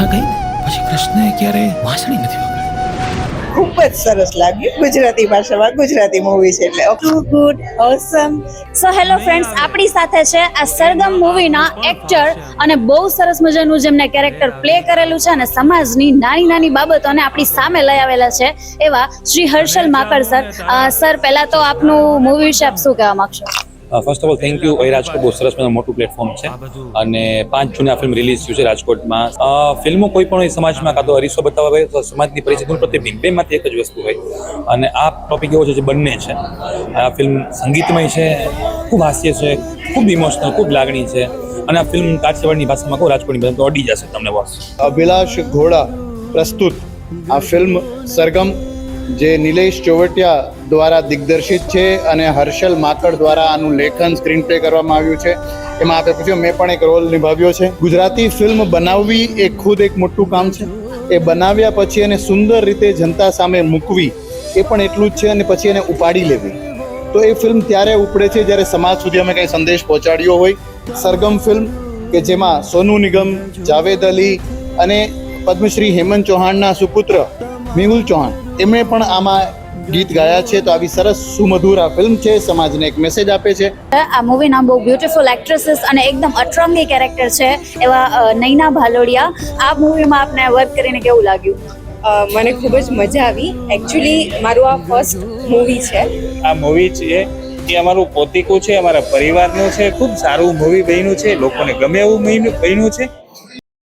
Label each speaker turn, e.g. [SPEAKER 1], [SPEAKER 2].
[SPEAKER 1] રાધા ગઈ પછી કૃષ્ણએ ક્યારે વાંસળી નથી વગાડી.
[SPEAKER 2] ખૂબ જ સરસ લાગ્યું. ગુજરાતી ભાષામાં ગુજરાતી મૂવી છે એટલે ટુ ગુડ ઓસમ.
[SPEAKER 3] સો હેલો ફ્રેન્ડ્સ, આપણી સાથે છે આ સરગમ મૂવીના એક્ટર અને બહુ સરસ મજાનું જેમને કેરેક્ટર પ્લે કરેલું છે અને સમાજની નાની નાની બાબતોને આપણી સામે લઈ આવેલા છે એવા શ્રી હર્ષલ માકડ સર. સર, પહેલા તો આપનું મૂવી વિશે આપ શું કહેવા માંગશો?
[SPEAKER 4] First of all thank you. અહીં રાજકોટ બહુ સરસ મોટું પ્લેટફોર્મ છે અને 5 જૂને આ ફિલ્મ રિલીઝ થયું છે રાજકોટમાં. ફિલ્મો કોઈ પણ હોય સમાજમાં કાં તો અરીસો બતાવવા હોય તો સમાજની પરિસ્થિતિનું પ્રતિબિંબ, બેમાંથી એક જ વસ્તુ હોય અને આ ટોપિક એવો છે જે બંને છે. આ ફિલ્મ સંગીતમય છે, ખૂબ હાસ્ય છે, ખૂબ ઇમોશનલ, ખૂબ લાગણી છે અને આ ફિલ્મ કાઠિયાવાડની ભાષામાં કહું, રાજકોટની ભાષામાં તો અડી જશે તમને બોસ.
[SPEAKER 5] અભિલાષ ઘોડા પ્રસ્તુત આ ફિલ્મ સરગમ જે નિલેશ ચોવટિયા દ્વારા દિગ્દર્શિત છે અને હર્ષલ માકડ દ્વારા આનું લેખન સ્ક્રીન પ્લે કરવામાં આવ્યું છે. એમાં આપણે પૂછ્યું, મેં પણ એક રોલ નિભાવ્યો છે. ગુજરાતી ફિલ્મ બનાવવી એ ખુદ એક મોટું કામ છે. એ બનાવ્યા પછી એને સુંદર રીતે જનતા સામે મૂકવી એ પણ એટલું જ છે અને પછી એને ઉપાડી લેવી. તો એ ફિલ્મ ત્યારે ઉપડે છે જ્યારે સમાજ સુધી અમે કંઈ સંદેશ પહોંચાડ્યો હોય. સરગમ ફિલ્મ કે જેમાં સોનુ નિગમ, જાવેદ અલી અને પદ્મશ્રી હેમંત ચૌહાણના સુપુત્ર મેહુલ ચૌહાણ એમણે પણ આમાં ગીત ગાયા છે. તો આવી સરસ સુમધુર આ ફિલ્મ છે, સમાજને એક મેસેજ આપે છે.
[SPEAKER 3] આ મૂવીના બહુ બ્યુટીફુલ એક્ટ્રેસીસ અને એકદમ અતરંગી કેરેક્ટર છે એવા નૈના ભાલોડિયા. આ મૂવીમાં આપને વર્ક કરીને કેવું લાગ્યું?
[SPEAKER 6] મને ખૂબ જ મજા આવી. એકચ્યુઅલી મારું આ ફર્સ્ટ મૂવી છે.
[SPEAKER 7] આ મૂવી છે એ અમારું પોતીકું છે, અમારા પરિવારનું છે. ખૂબ સારું મૂવી બન્યું છે, લોકોને ગમે એવું બન્યું છે